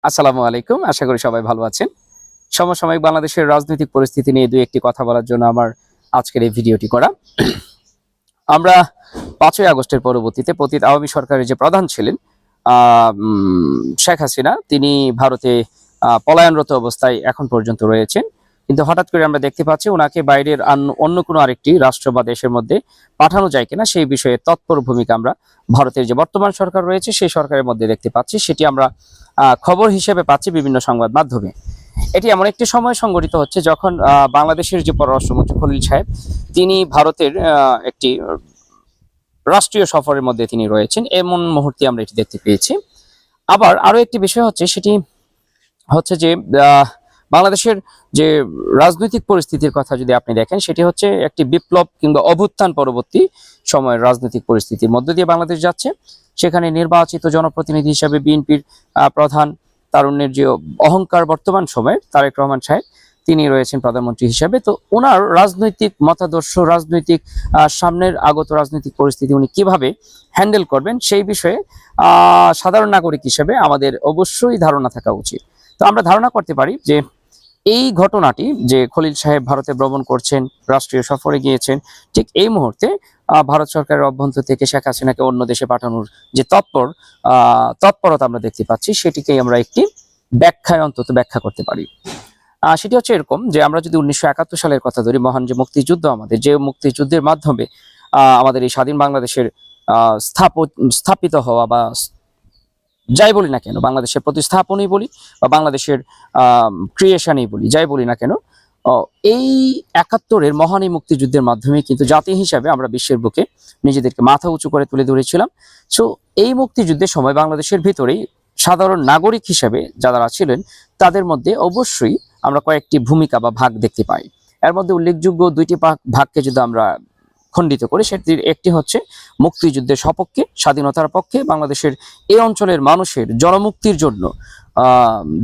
আসসালামু আলাইকুম। আশা করি সবাই ভালো আছেন। সমসাময়িক বাংলাদেশের রাজনৈতিক পরিস্থিতি নিয়ে দুই একটি কথা বলার জন্য আমার আজকের এই ভিডিওটি করা। আমরা ৫ই আগস্টের পরবর্তীতে পতিত আওয়ামী সরকারের যে প্রধান ছিলেন শেখ হাসিনা, তিনি ভারতে পলায়নরত অবস্থায় এখন পর্যন্ত রয়েছেন। কিন্তু হঠাৎ করে আমরা দেখতে পাচ্ছি ওনাকে বাইরের অন্য কোনো আরেকটি রাষ্ট্র বা দেশের মধ্যে পাঠানো যায় কিনা সেই বিষয়ে তৎপর ভূমিকা আমরা ভারতের যে বর্তমান সরকার রয়েছে সেই সরকারের মধ্যে দেখতে পাচ্ছি। সেটি আমরা খবর হিসেবে পাচ্ছি বিভিন্ন সংবাদ মাধ্যমে। এটি এমন একটি সময় সংঘটিত হচ্ছে যখন বাংলাদেশের যে পররাষ্ট্রমন্ত্রী খলিল সাহেব, তিনি ভারতের একটি রাষ্ট্রীয় সফরের মধ্যে তিনি রয়েছেন, এমন মুহূর্তে আমরা এটি দেখতে পেয়েছি। আবার আরো একটি বিষয় হচ্ছে, সেটি হচ্ছে যে বাংলাদেশের যে রাজনৈতিক পরিস্থিতির কথা যদি আপনি দেখেন, সেটি হচ্ছে একটি বিপ্লব কিংবা অভ্যুত্থান পরবর্তী সময়ের রাজনৈতিক পরিস্থিতির মধ্য দিয়ে বাংলাদেশ যাচ্ছে। সেখানে নির্বাচিত জনপ্রতিনিধি হিসেবে বিএনপির প্রধান, তারুণ্যের যে অহংকার বর্তমান সময়ের তারেক রহমান সাহেব, তিনি রয়েছেন প্রধানমন্ত্রী হিসেবে। তো ওনার রাজনৈতিক মতাদর্শ, রাজনৈতিক সামনের আগত রাজনৈতিক পরিস্থিতি উনি কিভাবে হ্যান্ডেল করবেন সেই বিষয়ে সাধারণ নাগরিক হিসেবে আমাদের অবশ্যই ধারণা থাকা উচিত। তো আমরা ধারণা করতে পারি যে এই ঘটনাটি, যে খলিল সাহেব ভারতে ভ্রমণ করছেন, রাষ্ট্রীয় সফরে গিয়েছেন, ঠিক এই মুহূর্তে ভারত সরকারের অভ্যন্তর থেকে শেখ হাসিনাকে অন্য দেশে পাঠানোর যে তৎপরতা আমরা দেখতে পাচ্ছি, সেটিকেই আমরা একটি অন্তত ব্যাখ্যা করতে পারি। সেটি হচ্ছে এরকম যে আমরা যদি 1971 সালের কথা ধরি, মহান যে মুক্তিযুদ্ধ, আমাদের যে মুক্তিযুদ্ধের মাধ্যমে আমাদের এই স্বাধীন বাংলাদেশের স্থাপিত হওয়া, বা যাই বলি না কেন, বাংলাদেশের প্রতিস্থাপনই বলি বা বাংলাদেশের ক্রিয়েশনই বলি, যাই বলি না কেন, এই 71-এর মহান এই মুক্তিযুদ্ধের মাধ্যমে কিন্তু জাতি হিসাবে আমরা বিশ্বের বুকে নিজেদেরকে মাথা উঁচু করে তুলে ধরেছিলাম। সো এই মুক্তিযুদ্ধের সময় বাংলাদেশের ভিতরেই সাধারণ নাগরিক হিসেবে যারা ছিলেন, তাদের মধ্যে অবশ্যই আমরা কয়েকটি ভূমিকা বা ভাগ দেখতে পাই। এর মধ্যে উল্লেখযোগ্য দুইটি ভাগকে যদি আমরা খণ্ডিত করে, সেটির একটি হচ্ছে মুক্তিযুদ্ধের সপক্ষে, স্বাধীনতার পক্ষে, বাংলাদেশের এই অঞ্চলের মানুষের জনমুক্তির জন্য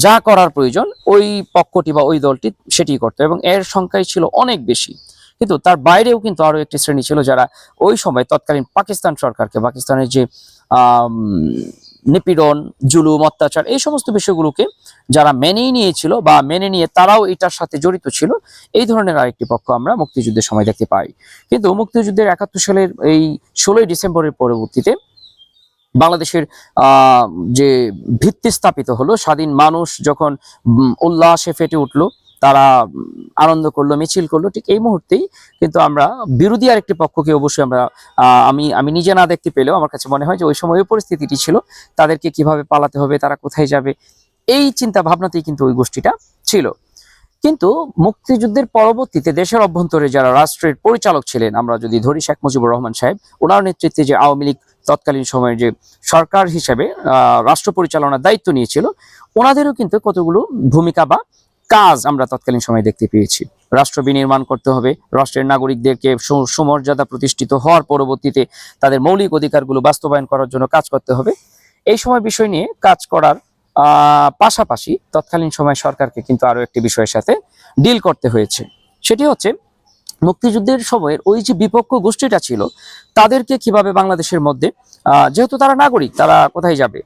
যা করার প্রয়োজন ওই পক্ষটি বা ওই দলটি সেটি করতো, এবং এর সংখ্যাই ছিল অনেক বেশি। কিন্তু তার বাইরেও কিন্তু আরো একটি শ্রেণী ছিল যারা ওই সময় তৎকালীন পাকিস্তান সরকারকে, পাকিস্তানের যে নিপীড়ন, জুলুম, অত্যাচার, এই সমস্ত বিষয়গুলোকে যারা মেনেই নিয়েছিল বা মেনে নিয়ে তারাও এটার সাথে জড়িত ছিল, এই ধরনের আরেকটি পক্ষ আমরা মুক্তিযুদ্ধের সময় দেখতে পাই। কিন্তু মুক্তিযুদ্ধের 71 সালের এই 16ই ডিসেম্বরের পরবর্তীতে বাংলাদেশের যে ভিত্তি স্থাপিত হলো, স্বাধীন মানুষ যখন উল্লাসে ফেটে উঠলো, তারা আনন্দ করলো, মিছিল করলো, ঠিক এই মুহূর্তেই কিন্তু আমরা বিরোধী আরেকটি পক্ষকে অবশ্যই আমরা আমি নিজে না দেখতে পেলেও আমার কাছে মনে হয় যে ওই সময় ওই পরিস্থিতিটি ছিল, তাদেরকে কিভাবে পালাতে হবে, তারা কোথায় যাবে, এই চিন্তা ভাবনাতেই কিন্তু ওই গোষ্ঠীটা ছিল। কিন্তু মুক্তিযুদ্ধের পরবর্তীতে দেশের অভ্যন্তরে যারা রাষ্ট্রের পরিচালক ছিলেন, আমরা যদি ধরি শেখ মুজিবুর রহমান সাহেব, ওনার নেতৃত্বে যে আওয়ামী লীগ তৎকালীন সময়ের যে সরকার হিসেবে রাষ্ট্র পরিচালনার দায়িত্ব নিয়েছিল, ওনাদেরও কিন্তু কতগুলো ভূমিকা বা কাজ আমরা তৎকালীন সময় দেখতে পেয়েছি। রাষ্ট্র বিনির্মাণ করতে হবে, রাষ্ট্রের নাগরিকদেরকে সুমর্যাদা প্রতিষ্ঠিত হওয়ার পরবর্তীতে তাদের মৌলিক অধিকারগুলো বাস্তবায়ন করার জন্য কাজ করতে হবে। এই সময় বিষয় নিয়ে কাজ করার পাশাপাশি তৎকালীন সময় সরকারকে কিন্তু আরো একটি বিষয়ের সাথে ডিল করতে হয়েছে। সেটি হচ্ছে মুক্তিযুদ্ধের সময়ের ওই যে বিপক্ষ গোষ্ঠীটা ছিল, তাদেরকে কিভাবে বাংলাদেশের মধ্যে, যেহেতু তারা নাগরিক, তারা কোথায় যাবে,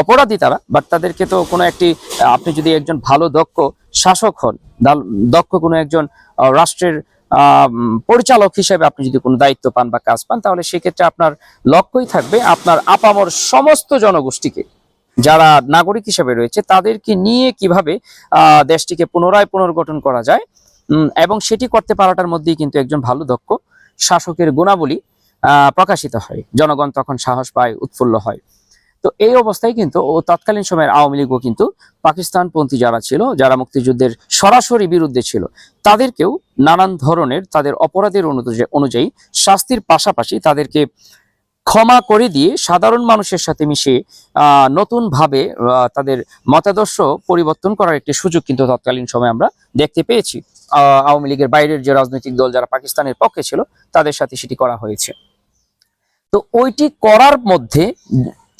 অপরাধী তারা, বাট তাদেরকে তো কোনো একটি, আপনি যদি একজন ভালো দক্ষ শাসক হন, দক্ষ কোনো একজন রাষ্ট্রের পরিচালক হিসেবে আপনি যদি কোনো দায়িত্ব পান বা কাজ পান, তাহলে সেক্ষেত্রে আপনার লক্ষ্যই থাকবে আপনার আপামর সমস্ত জনগোষ্ঠীকে, যারা নাগরিক হিসেবে রয়েছে, তাদেরকে নিয়ে কিভাবে দেশটিকে পুনরায় পুনর্গঠন করা যায়, এবং সেটি করতে পারাটার মধ্যেই কিন্তু একজন ভালো দক্ষ শাসকের গুণাবলী প্রকাশিত হয়। জনগণ তখন সাহস পায়, উৎফুল্ল হয়। তো এই অবস্থায় কিন্তু তৎকালীন সময়ের আওয়ামী লীগও কিন্তু পাকিস্তানপন্থী যারা ছিল, যারা মুক্তিযুদ্ধের সরাসরি বিরুদ্ধে ছিল, তাদেরকেও নানান ধরনের তাদের অপরাধের অনুযায়ী শাস্তির পাশাপাশি তাদেরকে ক্ষমা করে দিয়ে সাধারণ মানুষের সাথে মিশে নতুন ভাবে তাদের মতাদর্শ পরিবর্তন করার একটি সুযোগ কিন্তু তৎকালীন সময় আমরা দেখতে পেয়েছি। আওয়ামী লীগের বাইরের যে রাজনৈতিক দল যারা পাকিস্তানের পক্ষে ছিল, তাদের সাথে সেটি করা হয়েছে। তো ওইটি করার মধ্যে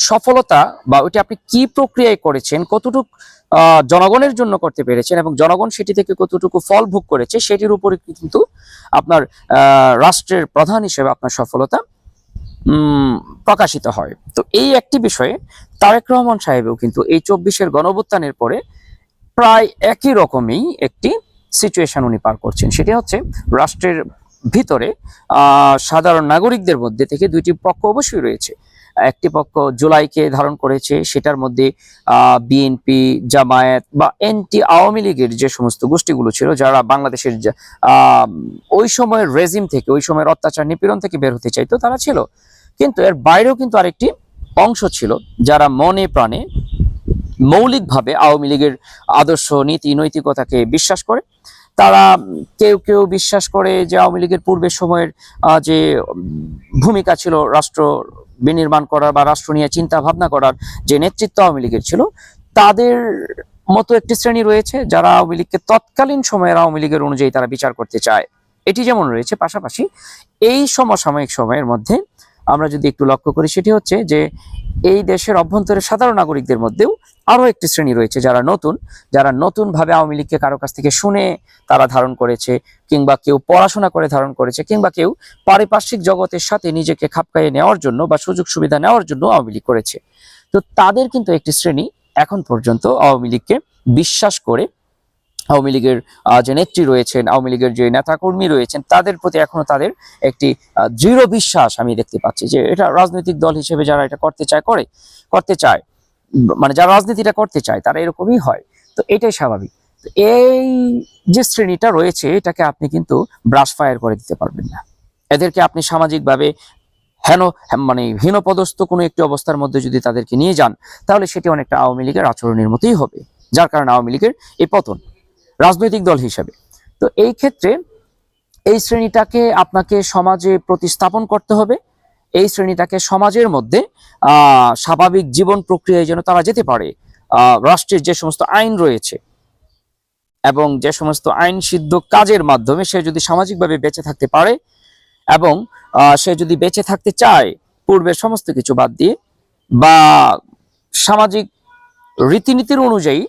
সফলতা বা ওইটি আপনি কি প্রক্রিয়ায় করেছেন, কতটুকু জনগণের জন্য করতে পেরেছেন, এবং জনগণ সেটি থেকে কতটুকু ফল ভোগ করেছে, সেটির উপরে কিন্তু আপনার রাষ্ট্রের প্রধান হিসেবে আপনার সফলতা প্রকাশিত হয়। তো এই একটি বিষয়ে তারেক রহমান সাহেবও কিন্তু এই 24-এর গণঅভ্যুত্থানের পরে প্রায় একই রকমই একটি সিচুয়েশন উনি পার করছেন। সেটি হচ্ছে রাষ্ট্রের ভিতরে সাধারণ নাগরিকদের মধ্যে থেকে দুইটি পক্ষ অবশ্যই রয়েছে। একটি পক্ষ জুলাইকে ধারণ করেছে, সেটার মধ্যে বিএনপি, জামায়াত বা এনটি আওয়ামী লীগের যে সমস্ত গোষ্ঠীগুলো ছিল, যারা বাংলাদেশের ওই সময়ের রেজিম থেকে, ওই সময়ের অত্যাচার নিপীড়ন থেকে বের হতে চাইতো, তারা ছিল। কিন্তু এর বাইরেও কিন্তু আরেকটি অংশ ছিল যারা মনে প্রাণে মৌলিকভাবে আওয়ামী লীগের আদর্শ, নীতি, নৈতিকতাকে বিশ্বাস করে। তারা কেউ কেউ বিশ্বাস করে যে আওয়ামী লীগের পূর্বের সময়ের যে ভূমিকা ছিল রাষ্ট্র বিনির্মাণ করার বা রাষ্ট্র নিয়ে চিন্তা ভাবনা করার, যে নেতৃত্ব আওয়ামী লীগের ছিল, তাদের মতো একটি শ্রেণী রয়েছে যারা আওয়ামী লীগকে তৎকালীন সময়ের আওয়ামী লীগের অনুযায়ী তারা বিচার করতে চায়। এটি যেমন রয়েছে, পাশাপাশি এই সমসাময়িক সময়ের মধ্যে আমরা যদি একটু লক্ষ্য করি, সেটি হচ্ছে যে এই দেশের অভ্যন্তরে সাধারণ নাগরিকদের মধ্যেও আরো একটি শ্রেণী রয়েছে যারা নতুন ভাবে আওয়ামী লীগকে কারো কাছ থেকে শুনে তারা ধারণ করেছে, কিংবা কেউ পড়াশোনা করে ধারণ করেছে, কিংবা কেউ পারিপার্শ্বিক জগতের সাথে নিজেকে খাপ খাইয়ে নেওয়ার জন্য বা সুযোগ সুবিধা নেওয়ার জন্য আওয়ামী লীগ করেছে। তো তাদের কিন্তু একটি শ্রেণী এখন পর্যন্ত আওয়ামী লীগকে বিশ্বাস করে, আওয়ামী লীগের যে নেত্রী রয়েছেন, আওয়ামী লীগের যে নেতাকর্মী রয়েছেন, তাদের প্রতি এখনো তাদের একটি দৃঢ় বিশ্বাস আমি দেখতে পাচ্ছি যে এটা রাজনৈতিক দল হিসেবে যারা এটা করতে চায়, মানে যারা রাজনীতিটা করতে চায় তারা এরকমই হয়। তো এটাই স্বাভাবিক। তো এই যে শ্রেণীটা রয়েছে, এটাকে আপনি কিন্তু ব্রাশ ফায়ার করে দিতে পারবেন না। এদেরকে আপনি সামাজিকভাবে হীনপদস্থ কোনো একটি অবস্থার মধ্যে যদি তাদেরকে নিয়ে যান, তাহলে সেটি অনেকটা আওয়ামী লীগের আচরণের মতোই হবে, যার কারণে আওয়ামী লীগের এই পতন রাজনৈতিক দল হিসেবে। তো এই ক্ষেত্রে এই শ্রেণীটাকে আপনাকে সমাজে প্রতিস্থাপন করতে হবে। এই শ্রেণীটাকে সমাজের মধ্যে স্বাভাবিক জীবন প্রক্রিয়ায় যেন তারা যেতে পারে, রাষ্ট্রের যে সমস্ত আইন রয়েছে এবং যে সমস্ত আইন সিদ্ধ কাজের মাধ্যমে সে যদি সামাজিকভাবে বেঁচে থাকতে পারে, এবং সে যদি বেঁচে থাকতে চায় পূর্বের সমস্ত কিছু বাদ দিয়ে, বা সামাজিক রীতিনীতির অনুযায়ী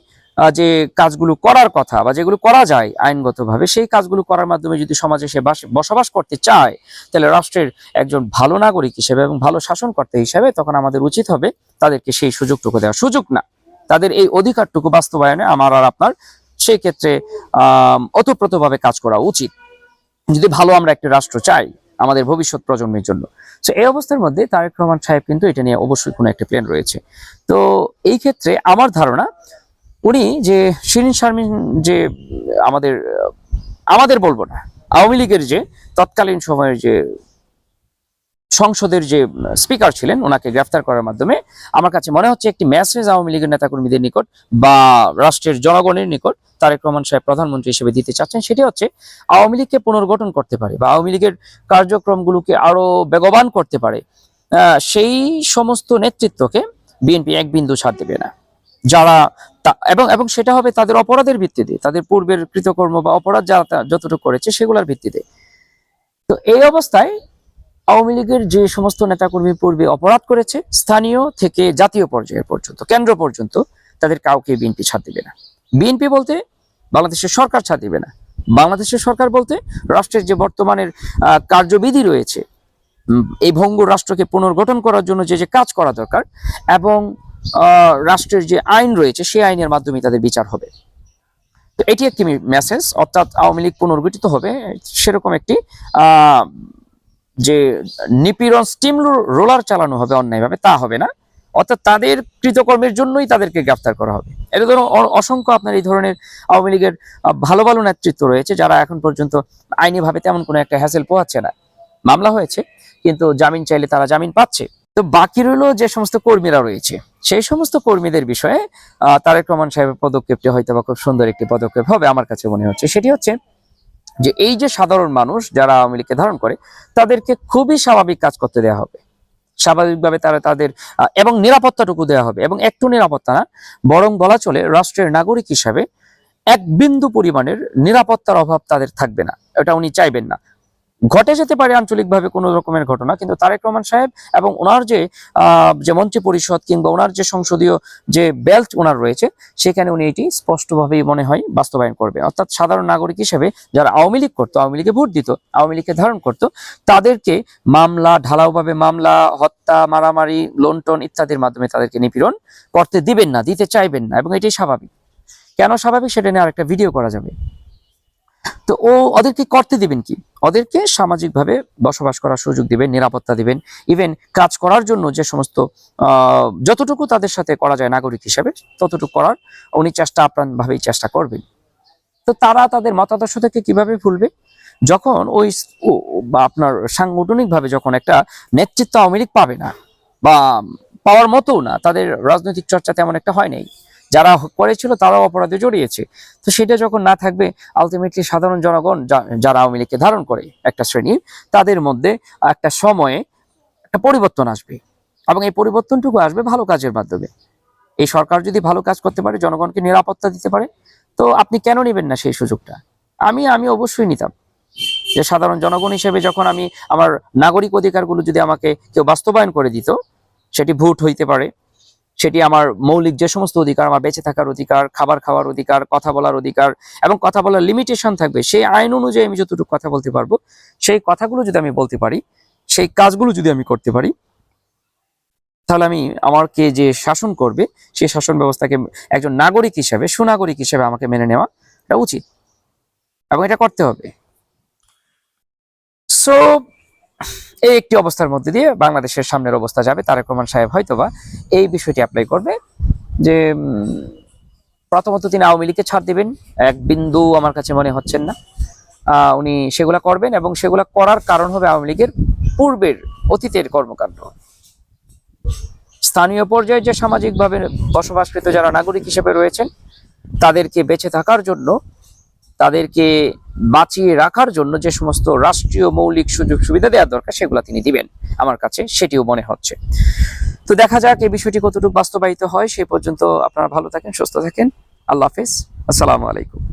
যে কাজগুলো করার কথা বা যেগুলো করা যায় আইনগতভাবে, সেই কাজগুলো করার মাধ্যমে যদি সমাজে সে বসবাস করতে চায়, তাহলে রাষ্ট্রের একজন ভালো নাগরিক হিসেবে এবং ভালো শাসনকর্তা হিসেবে তখন আমাদের উচিত হবে তাদেরকে সেই সুযোগটুকু দেওয়া, সুযোগ না, তাদের এই অধিকারটুকু বাস্তবায়নে আমার আর আপনার সেই ক্ষেত্রে ওতপ্রোতভাবে কাজ করা উচিত, যদি ভালো আমরা একটা রাষ্ট্র চাই আমাদের ভবিষ্যৎ প্রজন্মের জন্য। তো এই অবস্থার মধ্যে তারেক রহমান সাহেব কিন্তু এটা নিয়ে অবশ্যই কোনো একটা প্ল্যান রয়েছে। তো এই ক্ষেত্রে আমার ধারণা, উনি যে শিরীন শারমিন যে আমাদের বলবো না, আওয়ামী লীগের যে তৎকালীন সময়ের যে সংসদের যে স্পিকার ছিলেন, ওনাকে গ্রেফতার করার মাধ্যমে আমার কাছে মনে হচ্ছে একটি মেসেজ আওয়ামী লীগের নেতাকর্মীদের নিকট বা রাষ্ট্রের জনগণের নিকট তারেক রহমান সাহেব প্রধানমন্ত্রী হিসেবে দিতে চাচ্ছেন। সেটি হচ্ছে আওয়ামী লীগকে পুনর্গঠন করতে পারে বা আওয়ামী লীগের কার্যক্রমগুলোকে আরো বেগবান করতে পারে, সেই সমস্ত নেতৃত্বকে বিএনপি এক বিন্দু ছাড় দেবে না, যারা এবং সেটা হবে তাদের অপরাধের ভিত্তিতে, তাদের পূর্বের কৃতকর্ম বা অপরাধ যারা যতটুকু করেছে সেগুলোর ভিত্তিতে। তো এই অবস্থায় আওয়ামী লীগের যে সমস্ত নেতাকর্মী পূর্বে অপরাধ করেছে, স্থানীয় থেকে জাতীয় পর্যায়ের পর্যন্ত, কেন্দ্র পর্যন্ত, তাদের কাউকে বিএনপি ছাড় দিবে না। বিএনপি বলতে বাংলাদেশের সরকার ছাড় দিবে না। বাংলাদেশের সরকার বলতে রাষ্ট্রের যে বর্তমানের কার্যবিধি রয়েছে, এই ভঙ্গুর রাষ্ট্রকে পুনর্গঠন করার জন্য যে যে কাজ করা দরকার, এবং রাষ্ট্রের যে আইন রয়েছে সেই আইনের মাধ্যমে তাদের বিচার হবে। তো এটি একটি মেসেজ, অর্থাৎ আওয়ামী লীগ পুনর্গঠিত হবে, সেরকম একটি যে নিপীড়ন স্টিম রোলার চালানো হবে অন্যায়ভাবে, তা হবে না। অর্থাৎ তাদের কৃতকর্মের জন্যই তাদেরকে গ্রেফতার করা হবে। এটা ধরুন অসংখ্য আপনার এই ধরনের আওয়ামী লীগের ভালো ভালো নেতৃত্ব রয়েছে, যারা এখন পর্যন্ত আইনিভাবে তেমন কোনো একটা হ্যাসেল পোহাচ্ছে না। মামলা হয়েছে কিন্তু জামিন চাইলে তারা জামিন পাচ্ছে। তো বাকি রইল যে সমস্ত কর্মীরা রয়েছে, সেই সমস্ত কর্মীদের বিষয়ে তারেক রহমান সাহেবের পদক্ষেপটি হয়তো বা খুব সুন্দর একটি পদক্ষেপ হবে আমার কাছে মনে হচ্ছে। সেটি হচ্ছে যে এই যে সাধারণ মানুষ যারা আওয়ামী লীগকে ধারণ করে, তাদেরকে খুবই স্বাভাবিক কাজ করতে দেওয়া হবে, স্বাভাবিকভাবে তাদের এবং নিরাপত্তাটুকু দেওয়া হবে, এবং একটু নিরাপত্তা না, বরং বলা চলে রাষ্ট্রের নাগরিক হিসাবে এক বিন্দু পরিমাণের নিরাপত্তার অভাব তাদের থাকবে না। এটা উনি চাইবেন না। ঘটে যেতে পারে আঞ্চলিকভাবে কোনো রকমের ঘটনা, কিন্তু তারেক রহমান সাহেব এবং ওনার যে মন্ত্রী পরিষদ কিংবা ওনার যে সংসদীয় যে বেল্ট ওনার রয়েছে, সেখানে উনি এটি স্পষ্টভাবেই মনে হয় বাস্তবায়ন করবে। অর্থাৎ সাধারণ নাগরিক হিসেবে যারা আওয়ামী লীগ করতো, আওয়ামী লীগে ভোট দিত, আওয়ামী লীগকে ধারণ করতো, তাদেরকে মামলা, ঢালাওভাবে মামলা, হত্যা, মারামারি, লুণ্ঠন ইত্যাদির মাধ্যমে তাদেরকে নিপীড়ন করতে দিবেন না, দিতে চাইবেন না, এবং এটাই স্বাভাবিক। কেন স্বাভাবিক সেটা নিয়ে আরেকটা ভিডিও করা যাবে। তো ওদেরকে করতে দিবেন কি? ওদেরকে সামাজিকভাবে বসবাস করার সুযোগ দিবেন, নিরাপত্তা দিবেন, ইভেন কাজ করার জন্য যে সমস্ত যতটুকু তাদের সাথে করা যায় নাগরিক হিসেবে ততটুকু করার উনি আপ্রাণভাবেই চেষ্টা করবেন। তো তারা তাদের মতাদর্শ থেকে কিভাবে ভুলবে? যখন বা আপনার সাংগঠনিকভাবে যখন একটা নেতৃত্ব আওয়ামী লীগ পাবে না, বা পাওয়ার মতো না, তাদের রাজনৈতিক চর্চা তেমন একটা হয় নাই, যারা করেছিল তারাও অপরাধে জড়িয়েছে, তো সেটা যখন না থাকবে, আলটিমেটলি সাধারণ জনগণ যারা আওয়ামী লীগকে ধারণ করে একটা শ্রেণী, তাদের মধ্যে একটা সময়ে একটা পরিবর্তন আসবে, এবং এই পরিবর্তনটুকু আসবে ভালো কাজের মাধ্যমে। এই সরকার যদি ভালো কাজ করতে পারে, জনগণকে নিরাপত্তা দিতে পারে, তো আপনি কেন নেবেন না সেই সুযোগটা? আমি অবশ্যই নিতাম, যে সাধারণ জনগণ হিসেবে যখন আমি আমার নাগরিক অধিকারগুলো যদি আমাকে কেউ বাস্তবায়ন করে দিত, সেটি ভোট হইতে পারে, সেটি আমার মৌলিক যে সমস্ত অধিকার, আমার বেঁচে থাকার অধিকার, খাবার খাওয়ার অধিকার, কথা বলার অধিকার, এবং কথা বলার লিমিটেশন থাকবে, সেই আইন অনুযায়ী আমি যতটুকু কথা বলতে পারবো, সেই কথাগুলো যদি আমি বলতে পারি, সেই কাজগুলো যদি আমি করতে পারি, তাহলে আমাকে যে শাসন করবে সেই শাসন ব্যবস্থাকে একজন নাগরিক হিসেবে, সুনাগরিক হিসেবে আমাকে মেনে নেওয়া এটা উচিত, এবং এটা করতে হবে। সো এই একটি অবস্থার মধ্যে দিয়ে বাংলাদেশের সামনের অবস্থা যাবে। তারেক রহমান সাহেব হয়তোবা এই বিষয়টি অ্যাপ্লাই করবে, যে প্রথমত তিনি আওয়ামী লীগকে ছাড় দিবেন, এক বিন্দু আমার কাছে মনে হচ্ছেন না উনি সেগুলা করবেন, এবং সেগুলা করার কারণ হবে আওয়ামী লীগের পূর্বের অতীতের কর্মকাণ্ড। স্থানীয় পর্যায়ে যে সামাজিকভাবে বসবাসকৃত যারা নাগরিক হিসেবে রয়েছেন, তাদেরকে বেঁচে থাকার জন্য, তাদেরকে বাঁচিয়ে রাখার জন্য যে সমস্ত রাষ্ট্রীয় মৌলিক সুযোগ সুবিধা দেওয়ার দরকার, সেগুলো তিনি দিবেন, আমার কাছে সেটিও মনে হচ্ছে। তো দেখা যাক এই বিষয়টি কতটুকু বাস্তবায়িত হয়। সেই পর্যন্ত আপনারা ভালো থাকেন, সুস্থ থাকেন। আল্লাহ হাফেজ, আসসালামু আলাইকুম।